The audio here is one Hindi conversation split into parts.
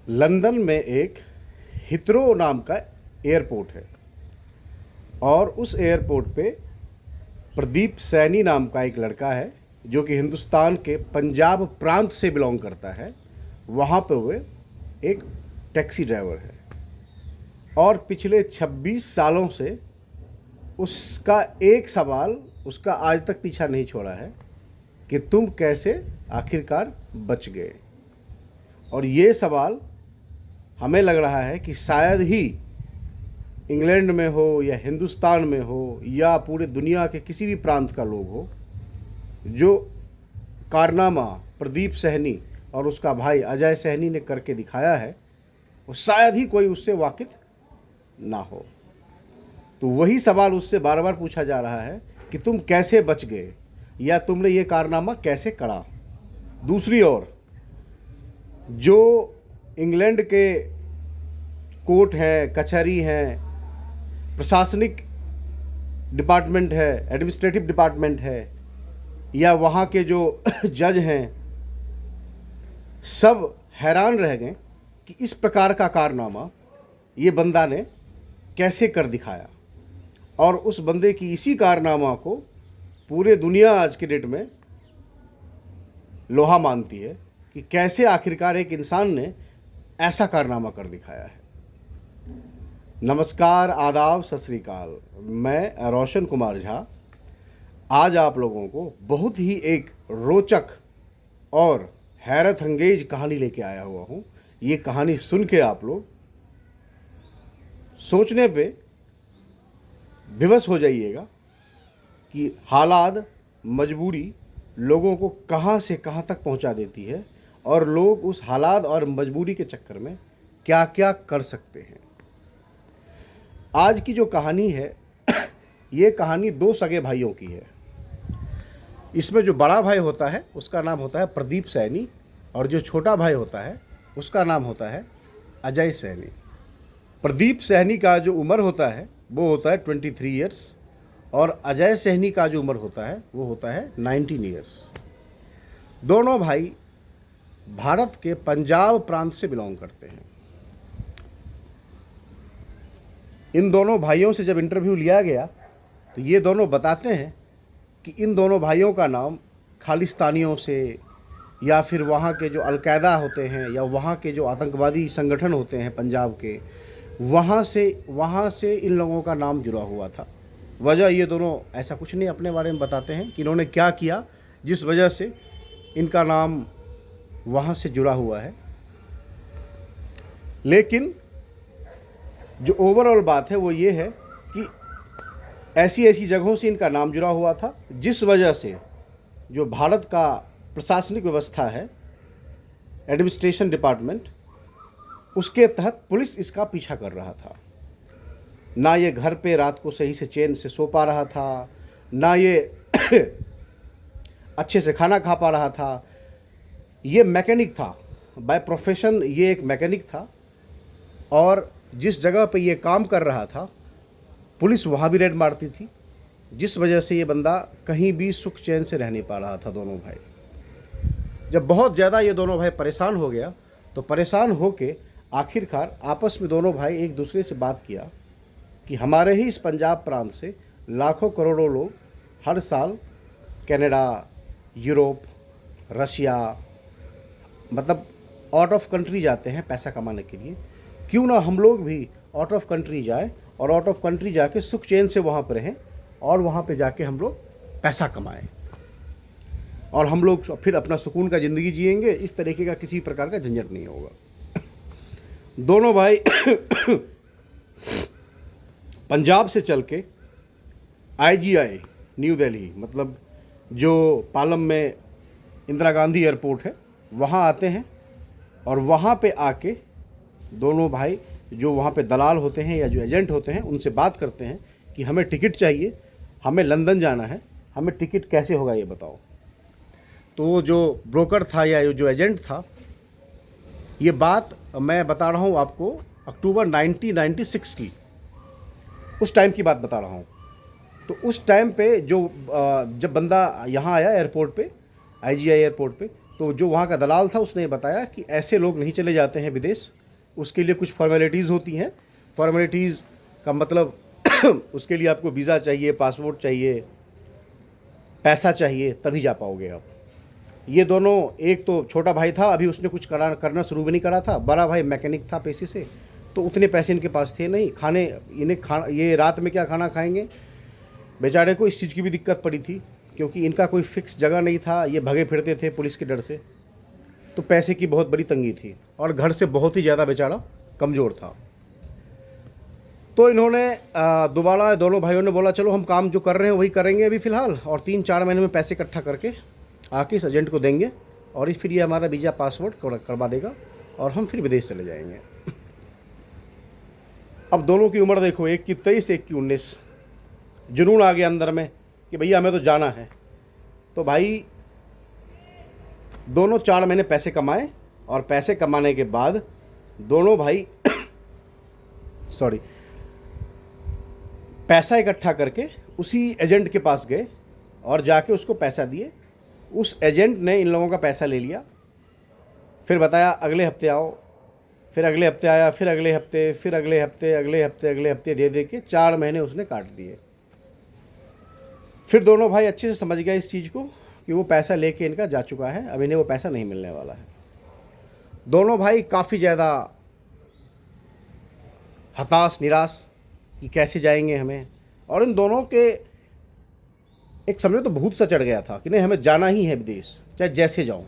लंदन में एक हिथरो नाम का एयरपोर्ट है और उस एयरपोर्ट पे प्रदीप सैनी नाम का एक लड़का है जो कि हिंदुस्तान के पंजाब प्रांत से बिलोंग करता है। वहाँ पे वो एक टैक्सी ड्राइवर है और पिछले 26 सालों से उसका एक सवाल उसका आज तक पीछा नहीं छोड़ा है कि तुम कैसे आखिरकार बच गए। और ये सवाल हमें लग रहा है कि शायद ही इंग्लैंड में हो या हिंदुस्तान में हो या पूरे दुनिया के किसी भी प्रांत का लोग हो, जो कारनामा प्रदीप सैनी और उसका भाई अजय सैनी ने करके दिखाया है, वो शायद ही कोई उससे वाकिफ ना हो। तो वही सवाल उससे बार बार पूछा जा रहा है कि तुम कैसे बच गए या तुमने ये कारनामा कैसे करा। दूसरी ओर जो इंग्लैंड के कोर्ट हैं, कचहरी हैं, प्रशासनिक डिपार्टमेंट है, एडमिनिस्ट्रेटिव डिपार्टमेंट है या वहाँ के जो जज हैं, सब हैरान रह गए कि इस प्रकार का कारनामा ये बंदा ने कैसे कर दिखाया। और उस बंदे की इसी कारनामा को पूरे दुनिया आज के डेट में लोहा मानती है कि कैसे आखिरकार एक इंसान ने ऐसा कारनामा कर दिखाया है। नमस्कार, आदाब, सत श्री अकाल। मैं रोशन कुमार झा आज आप लोगों को बहुत ही एक रोचक और हैरत अंगेज कहानी लेके आया हुआ हूँ। ये कहानी सुन के आप लोग सोचने पे विवश हो जाइएगा कि हालात, मजबूरी लोगों को कहाँ से कहाँ तक पहुँचा देती है और लोग उस हालात और मजबूरी के चक्कर में क्या क्या कर सकते हैं। आज की जो कहानी है ये कहानी दो सगे भाइयों की है। इसमें जो बड़ा भाई होता है उसका नाम होता है प्रदीप सैनी और जो छोटा भाई होता है उसका नाम होता है अजय सैनी। प्रदीप सैनी का जो उम्र होता है वो होता है 23 ईयर्स और अजय सैनी का जो उम्र होता है वो होता है 19 ईयर्स। दोनों भाई भारत के पंजाब प्रांत से बिलोंग करते हैं। इन दोनों भाइयों से जब इंटरव्यू लिया गया तो ये दोनों बताते हैं कि इन दोनों भाइयों का नाम खालिस्तानियों से या फिर वहाँ के जो अलकायदा होते हैं या वहाँ के जो आतंकवादी संगठन होते हैं पंजाब के, वहाँ से इन लोगों का नाम जुड़ा हुआ था। वजह ये दोनों ऐसा कुछ नहीं अपने बारे में बताते हैं कि इन्होंने क्या किया जिस वजह से इनका नाम वहाँ से जुड़ा हुआ है। लेकिन जो ओवरऑल बात है वो ये है कि ऐसी ऐसी जगहों से इनका नाम जुड़ा हुआ था जिस वजह से जो भारत का प्रशासनिक व्यवस्था है, एडमिनिस्ट्रेशन डिपार्टमेंट, उसके तहत पुलिस इसका पीछा कर रहा था। ना ये घर पे रात को सही से चैन से सो पा रहा था, ना ये अच्छे से खाना खा पा रहा था। ये मैकेनिक था, बाय प्रोफेशन ये एक मैकेनिक था और जिस जगह पे ये काम कर रहा था पुलिस वहाँ भी रेड मारती थी, जिस वजह से ये बंदा कहीं भी सुख चैन से रह नहीं पा रहा था। दोनों भाई जब बहुत ज़्यादा ये दोनों भाई परेशान हो गया तो परेशान होके आखिरकार आपस में दोनों भाई एक दूसरे से बात किया कि हमारे ही इस पंजाब प्रांत से लाखों करोड़ों लोग हर साल कनाडा, यूरोप, रशिया, मतलब आउट ऑफ कंट्री जाते हैं पैसा कमाने के लिए। क्यों ना हम लोग भी आउट ऑफ कंट्री जाए और आउट ऑफ कंट्री जाके सुख चैन से वहाँ पर रहें और वहाँ पे जाके हम लोग पैसा कमाएं और हम लोग फिर अपना सुकून का ज़िंदगी जिएंगे। इस तरीके का किसी प्रकार का झंझट नहीं होगा। दोनों भाई पंजाब से चल के IGI न्यू दिल्ली, मतलब जो पालम में इंदिरा गांधी एयरपोर्ट है, वहाँ आते हैं और वहाँ पे आके दोनों भाई जो वहाँ पे दलाल होते हैं या जो एजेंट होते हैं उनसे बात करते हैं कि हमें टिकट चाहिए, हमें लंदन जाना है, हमें टिकट कैसे होगा ये बताओ। तो वो जो ब्रोकर था या जो एजेंट था, ये बात मैं बता रहा हूँ आपको अक्टूबर 1996 की, उस टाइम की बात बता रहा हूँ। तो उस टाइम पे जो जब बंदा यहाँ आया एयरपोर्ट पे, IGI एयरपोर्ट पे, तो जो वहाँ का दलाल था उसने बताया कि ऐसे लोग नहीं चले जाते हैं विदेश, उसके लिए कुछ फॉर्मेलिटीज़ होती हैं। फॉर्मेलिटीज़ का मतलब उसके लिए आपको वीज़ा चाहिए, पासपोर्ट चाहिए, पैसा चाहिए, तभी जा पाओगे आप। ये दोनों, एक तो छोटा भाई था, अभी उसने कुछ करना शुरू भी नहीं करा था, बड़ा भाई मैकेनिक था पेशे से, तो उतने पैसे इनके पास थे नहीं। ये रात में क्या खाना खाएंगे, बेचारे को इस चीज़ की भी दिक्कत पड़ी थी, क्योंकि इनका कोई फिक्स जगह नहीं था, ये भगे फिरते थे पुलिस के डर से, तो पैसे की बहुत बड़ी तंगी थी और घर से बहुत ही ज़्यादा बेचारा कमज़ोर था। तो इन्होंने दोबारा दोनों भाइयों ने बोला चलो हम काम जो कर रहे हैं वही करेंगे अभी फ़िलहाल, और 3-4 महीने में पैसे इकट्ठा करके आके इस एजेंट को देंगे और फिर ये हमारा वीज़ा पासपोर्ट करवा देगा और हम फिर विदेश चले जाएंगे। अब दोनों की उम्र देखो, एक की 23, एक की 19। जुनून आ गया अंदर में कि भैया हमें तो जाना है। तो भाई दोनों 4 महीने पैसे कमाए और पैसे कमाने के बाद दोनों भाई पैसा इकट्ठा करके उसी एजेंट के पास गए और जाके उसको पैसा दिए। उस एजेंट ने इन लोगों का पैसा ले लिया, फिर बताया अगले हफ्ते आओ, फिर अगले हफ्ते आया, फिर अगले हफ्ते, फिर अगले हफ्ते, अगले हफ्ते दे के 4 महीने उसने काट दिए। फिर दोनों भाई अच्छे से समझ गए इस चीज़ को कि वो पैसा लेके इनका जा चुका है, अब इन्हें वो पैसा नहीं मिलने वाला है। दोनों भाई काफ़ी ज़्यादा हताश, निराश कि कैसे जाएंगे हमें, और इन दोनों के एक समझो तो भूत सा चढ़ गया था कि नहीं हमें जाना ही है विदेश, चाहे जैसे जाऊं।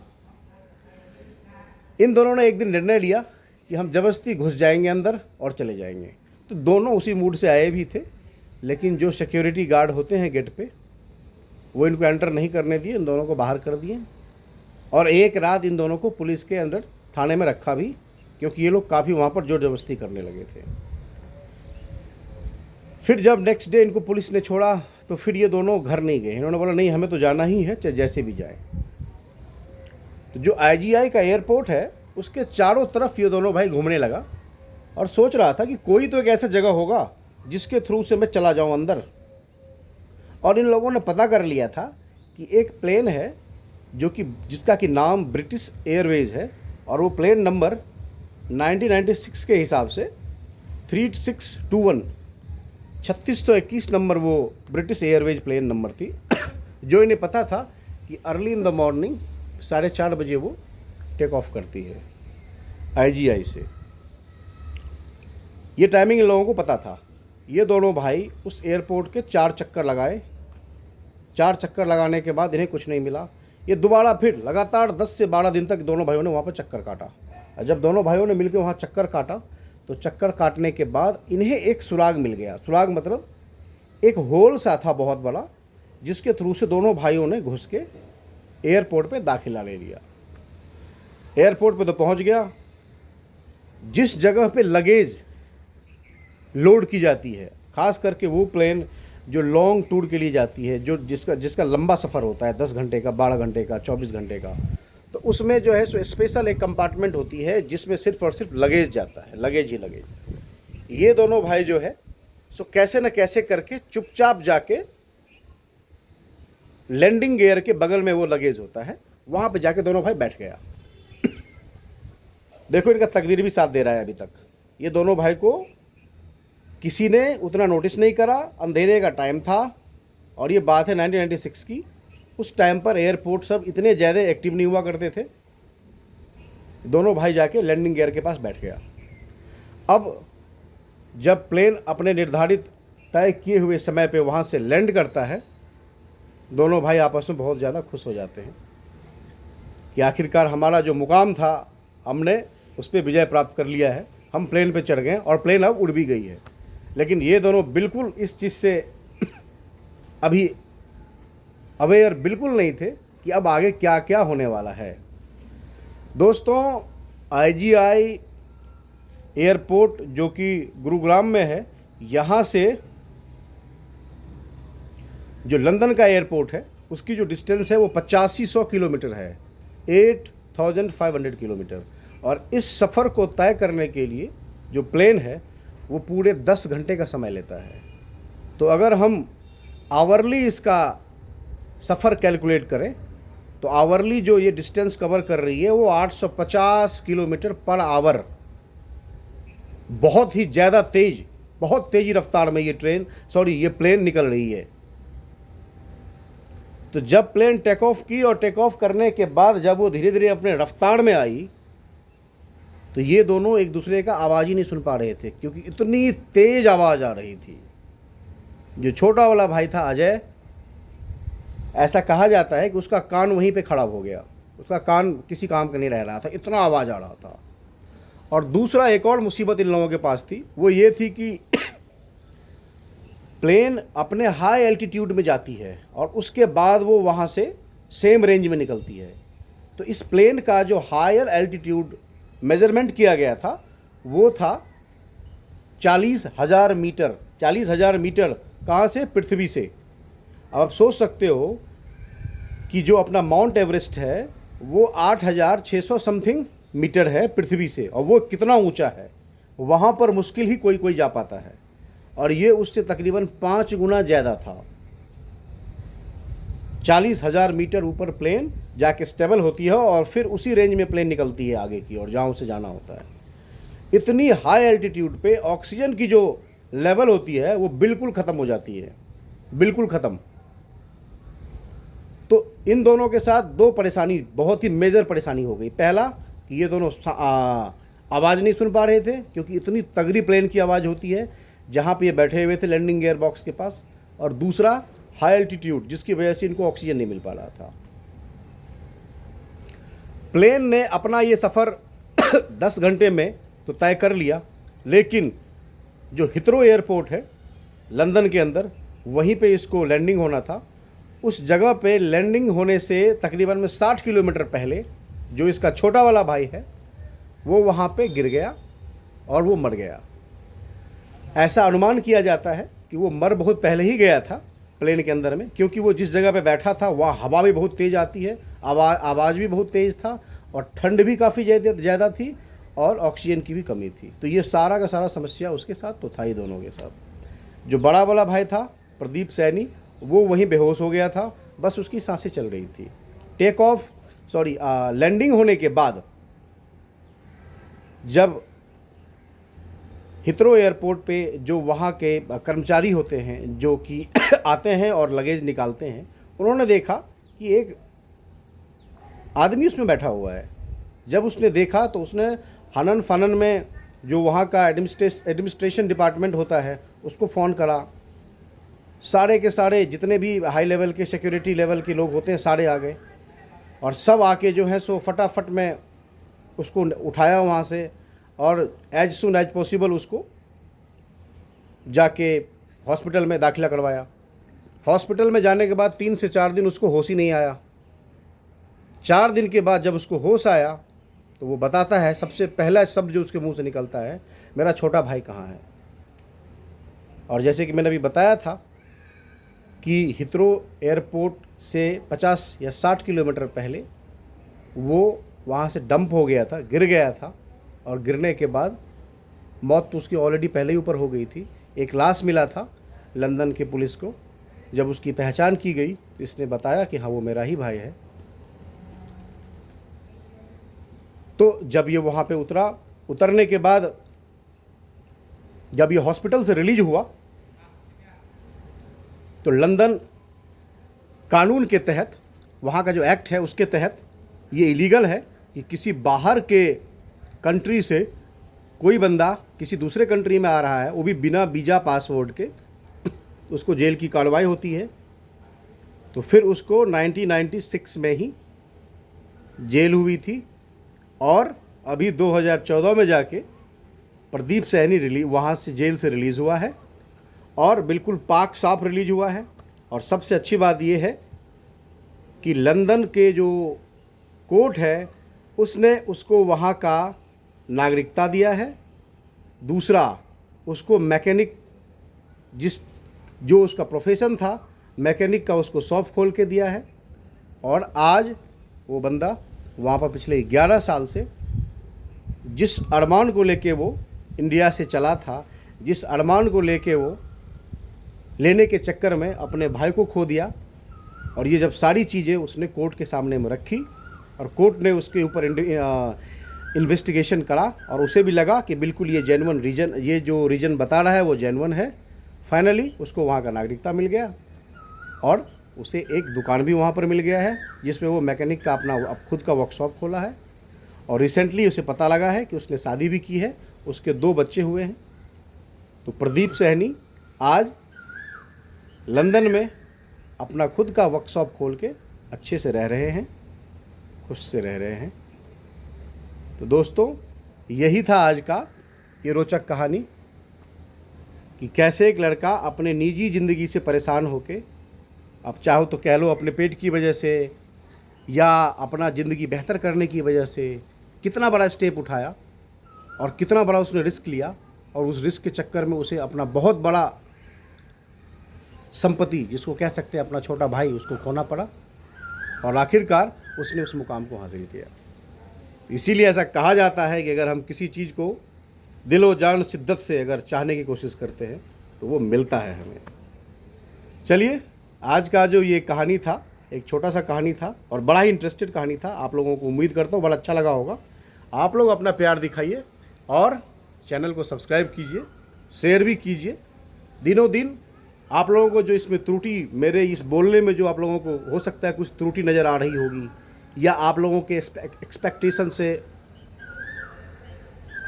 इन दोनों ने एक दिन निर्णय लिया कि हम ज़बरदस्ती घुस जाएंगे अंदर और चले जाएंगे। तो दोनों उसी मूड से आए भी थे, लेकिन जो सिक्योरिटी गार्ड होते हैं गेट पे, वो इनको एंटर नहीं करने दिए, इन दोनों को बाहर कर दिए और एक रात इन दोनों को पुलिस के अंदर थाने में रखा भी, क्योंकि ये लोग काफ़ी वहाँ पर जोर जबरदस्ती करने लगे थे। फिर जब नेक्स्ट डे इनको पुलिस ने छोड़ा तो फिर ये दोनों घर नहीं गए। इन्होंने बोला नहीं हमें तो जाना ही है, चाहे जैसे भी जाए। तो जो IGI का एयरपोर्ट है उसके चारों तरफ ये दोनों भाई घूमने लगा और सोच रहा था कि कोई तो एक ऐसा जगह होगा जिसके थ्रू से मैं चला जाऊं अंदर। और इन लोगों ने पता कर लिया था कि एक प्लेन है जिसका कि नाम ब्रिटिश एयरवेज है, और वो प्लेन नंबर 1996 के हिसाब से 3621 3621 नंबर वो ब्रिटिश एयरवेज प्लेन नंबर थी। जो इन्हें पता था कि अर्ली इन द मॉर्निंग 4:30 बजे वो टेक ऑफ करती है IGI से। ये टाइमिंग इन लोगों को पता था। ये दोनों भाई उस एयरपोर्ट के 4 चक्कर लगाए। 4 चक्कर लगाने के बाद इन्हें कुछ नहीं मिला। ये दोबारा फिर लगातार 10 से 12 दिन तक दोनों भाइयों ने वहाँ पर चक्कर काटा। और जब दोनों भाइयों ने मिलकर वहाँ चक्कर काटा तो चक्कर काटने के बाद इन्हें एक सुराग मिल गया। सुराग मतलब एक होल सा था बहुत बड़ा, जिसके थ्रू से दोनों भाइयों ने घुस के एयरपोर्ट पे दाखिला ले लिया। एयरपोर्ट पे तो पहुंच गया। जिस जगह पे लगेज लोड की जाती है, खास करके वो प्लेन जो लॉन्ग टूर के लिए जाती है, जो जिसका लंबा सफ़र होता है 10 घंटे का, 12 घंटे का, 24 घंटे का, तो उसमें जो है सो स्पेशल एक कंपार्टमेंट होती है जिसमें सिर्फ और सिर्फ लगेज जाता है, लगेज ही लगेज। ये दोनों भाई जो है सो कैसे न कैसे करके चुपचाप जाके लैंडिंग गियर के बगल में वो लगेज होता है, वहाँ पे जाके दोनों भाई बैठ गया। देखो इनका तकदीर भी साथ दे रहा है अभी तक। ये दोनों भाई को किसी ने उतना नोटिस नहीं करा, अंधेरे का टाइम था और ये बात है 1996 की। उस टाइम पर एयरपोर्ट सब इतने ज़्यादा एक्टिव नहीं हुआ करते थे। दोनों भाई जाके लैंडिंग गियर के पास बैठ गया। अब जब प्लेन अपने निर्धारित तय किए हुए समय पे वहाँ से लैंड करता है, दोनों भाई आपस में बहुत ज़्यादा खुश हो जाते हैं कि आखिरकार हमारा जो मुकाम था हमने उस पर विजय प्राप्त कर लिया है। हम प्लेन पे चढ़ गए और प्लेन अब उड़ भी गई है। लेकिन ये दोनों बिल्कुल इस चीज़ से अभी अवेयर बिल्कुल नहीं थे कि अब आगे क्या क्या होने वाला है। दोस्तों, IGI एयरपोर्ट जो कि गुरुग्राम में है, यहाँ से जो लंदन का एयरपोर्ट है उसकी जो डिस्टेंस है वो 8500 किलोमीटर है, 8500 किलोमीटर। और इस सफ़र को तय करने के लिए जो प्लेन है वो पूरे 10 घंटे का समय लेता है। तो अगर हम आवरली इसका सफ़र कैलकुलेट करें तो आवरली जो ये डिस्टेंस कवर कर रही है वो 850 किलोमीटर पर आवर, बहुत ही ज़्यादा तेज, बहुत तेज़ी रफ्तार में ये प्लेन निकल रही है। तो जब प्लेन टेक ऑफ की और टेक ऑफ करने के बाद जब वो धीरे धीरे अपने रफ्तार में आई, तो ये दोनों एक दूसरे का आवाज़ ही नहीं सुन पा रहे थे, क्योंकि इतनी तेज आवाज़ आ रही थी। जो छोटा वाला भाई था अजय, ऐसा कहा जाता है कि उसका कान वहीं पे खराब हो गया, उसका कान किसी काम का नहीं रह रहा था, इतना आवाज़ आ रहा था। और दूसरा एक और मुसीबत इन लोगों के पास थी, वो ये थी कि प्लेन अपने हाई एल्टीट्यूड में जाती है और उसके बाद वो वहाँ से सेम रेंज में निकलती है। तो इस प्लेन का जो हायर एल्टीट्यूड मेज़रमेंट किया गया था वो था 40,000 मीटर। 40,000 मीटर कहाँ से? पृथ्वी से। अब आप सोच सकते हो कि जो अपना माउंट एवरेस्ट है वो 8,600 समथिंग मीटर है पृथ्वी से, और वो कितना ऊंचा है, वहाँ पर मुश्किल ही कोई जा पाता है। और ये उससे तकरीबन 5 गुना ज़्यादा था। 40,000 मीटर ऊपर प्लेन जाके स्टेबल होती है और फिर उसी रेंज में प्लेन निकलती है आगे की और जहाँ उसे जाना होता है। इतनी हाई एल्टीट्यूड पे ऑक्सीजन की जो लेवल होती है वो बिल्कुल ख़त्म हो जाती है, बिल्कुल ख़त्म। तो इन दोनों के साथ दो परेशानी, बहुत ही मेजर परेशानी हो गई। पहला कि ये दोनों आवाज़ नहीं सुन पा रहे थे, क्योंकि इतनी तगड़ी प्लेन की आवाज़ होती है जहाँ पे ये बैठे हुए थे लैंडिंग गियर बॉक्स के पास। और दूसरा हाई एल्टीट्यूड, जिसकी वजह से इनको ऑक्सीजन नहीं मिल पा रहा था। प्लेन ने अपना ये सफ़र 10 घंटे में तो तय कर लिया, लेकिन जो हिथरो एयरपोर्ट है लंदन के अंदर, वहीं पे इसको लैंडिंग होना था। उस जगह पे लैंडिंग होने से तकरीबन में 60 किलोमीटर पहले जो इसका छोटा वाला भाई है वो वहाँ पे गिर गया और वो मर गया। ऐसा अनुमान किया जाता है कि वो मर बहुत पहले ही गया था प्लेन के अंदर में, क्योंकि वो जिस जगह पे बैठा था वहाँ हवा भी बहुत तेज़ आती है, आवाज़ भी बहुत तेज़ था, और ठंड भी काफ़ी ज़्यादा थी, और ऑक्सीजन की भी कमी थी। तो ये सारा का सारा समस्या उसके साथ तो था ही, दोनों के साथ। जो बड़ा वाला भाई था प्रदीप सैनी, वो वहीं बेहोश हो गया था, बस उसकी सांसें चल रही थी। लैंडिंग होने के बाद जब हिथरो एयरपोर्ट पे जो वहाँ के कर्मचारी होते हैं जो कि आते हैं और लगेज निकालते हैं, उन्होंने देखा कि एक आदमी उसमें बैठा हुआ है। जब उसने देखा तो उसने हनन फनन में जो वहाँ का एडमिनिस्ट्रेशन डिपार्टमेंट होता है उसको फ़ोन करा। सारे के सारे जितने भी हाई लेवल के सिक्योरिटी लेवल के लोग होते हैं सारे आ गए, और सब आके जो है सो फटाफट में उसको उठाया वहाँ से, और एज सुन एज पॉसिबल उसको जाके हॉस्पिटल में दाखिला करवाया। हॉस्पिटल में जाने के बाद 3 से 4 दिन उसको होश ही नहीं आया। 4 दिन के बाद जब उसको होश आया तो वो बताता है, सबसे पहला शब्द जो उसके मुंह से निकलता है, मेरा छोटा भाई कहाँ है। और जैसे कि मैंने अभी बताया था कि हिथरो एयरपोर्ट से 50 या 60 किलोमीटर पहले वो वहाँ से डंप हो गया था, गिर गया था, और गिरने के बाद मौत तो उसकी ऑलरेडी पहले ही ऊपर हो गई थी। एक लाश मिला था लंदन के पुलिस को। जब उसकी पहचान की गई तो इसने बताया कि हाँ वो मेरा ही भाई है। तो जब ये वहाँ पे उतरने के बाद जब ये हॉस्पिटल से रिलीज हुआ तो लंदन कानून के तहत, वहाँ का जो एक्ट है उसके तहत ये इलीगल है कि किसी बाहर के कंट्री से कोई बंदा किसी दूसरे कंट्री में आ रहा है, वो भी बिना वीज़ा पासपोर्ट के, उसको जेल की कार्रवाई होती है। तो फिर उसको 1996 में ही जेल हुई थी, और अभी 2014 में जाके प्रदीप सैनी वहाँ से जेल से रिलीज़ हुआ है, और बिल्कुल पाक साफ रिलीज हुआ है। और सबसे अच्छी बात यह है कि लंदन के जो कोर्ट है उसने उसको वहाँ का नागरिकता दिया है। दूसरा, उसको मैकेनिक, जो उसका प्रोफेशन था मैकेनिक का, उसको शॉप खोल के दिया है। और आज वो बंदा वहाँ पर पिछले 11 साल से जिस अरमान को लेके वो इंडिया से चला था, जिस अरमान को लेके वो लेने के चक्कर में अपने भाई को खो दिया, और ये जब सारी चीज़ें उसने कोर्ट के सामने में रखी और कोर्ट ने उसके ऊपर इन्वेस्टिगेशन करा और उसे भी लगा कि बिल्कुल ये जेन्युइन रीजन, ये जो रीजन बता रहा है वो जेन्युइन है। फाइनली उसको वहाँ का नागरिकता मिल गया और उसे एक दुकान भी वहाँ पर मिल गया है जिसमें वो मैकेनिक का अपना अब खुद का वर्कशॉप खोला है। और रिसेंटली उसे पता लगा है कि उसने शादी भी की है, उसके 2 बच्चे हुए हैं। तो प्रदीप सैनी आज लंदन में अपना खुद का वर्कशॉप खोल के अच्छे से रह रहे हैं, खुश से रह रहे हैं। तो दोस्तों, यही था आज का ये रोचक कहानी कि कैसे एक लड़का अपने निजी ज़िंदगी से परेशान होके, आप चाहो तो कह लो अपने पेट की वजह से या अपना ज़िंदगी बेहतर करने की वजह से, कितना बड़ा स्टेप उठाया और कितना बड़ा उसने रिस्क लिया और उस रिस्क के चक्कर में उसे अपना बहुत बड़ा संपत्ति, जिसको कह सकते हैं अपना छोटा भाई, उसको खोना पड़ा और आखिरकार उसने उस मुकाम को हासिल किया। इसीलिए ऐसा कहा जाता है कि अगर हम किसी चीज़ को दिलो जान शिद्दत से अगर चाहने की कोशिश करते हैं तो वो मिलता है हमें। चलिए, आज का जो ये कहानी था, एक छोटा सा कहानी था और बड़ा ही इंटरेस्टेड कहानी था। आप लोगों को उम्मीद करता हूँ बड़ा अच्छा लगा होगा। आप लोग अपना प्यार दिखाइए और चैनल को सब्सक्राइब कीजिए, शेयर भी कीजिए। दिनों दिन आप लोगों को जो इसमें त्रुटि, मेरे इस बोलने में जो आप लोगों को हो सकता है कुछ त्रुटि नज़र आ रही होगी या आप लोगों के एक्सपेक्टेशन से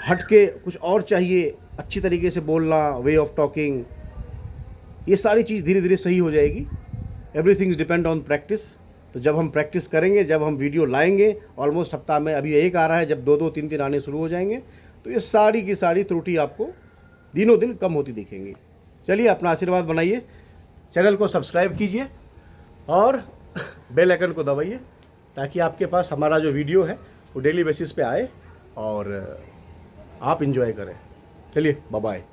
हट के कुछ और चाहिए, अच्छी तरीके से बोलना, वे ऑफ टॉकिंग, ये सारी चीज़ धीरे धीरे सही हो जाएगी। Everything is depend on practice. तो जब हम प्रैक्टिस करेंगे, जब हम वीडियो लाएंगे, ऑलमोस्ट हफ्ता में अभी एक आ रहा है, जब 2-2, 3-3 आने शुरू हो जाएंगे तो ये सारी की सारी त्रुटि आपको दिनों दिन कम होती दिखेंगी। चलिए, अपना आशीर्वाद बनाइए, चैनल को सब्सक्राइब कीजिए और बेल आइकन को दबाइए ताकि आपके पास हमारा जो वीडियो है वो डेली बेसिस पे आए और आप इंजॉय करें। चलिए, बाय बाय।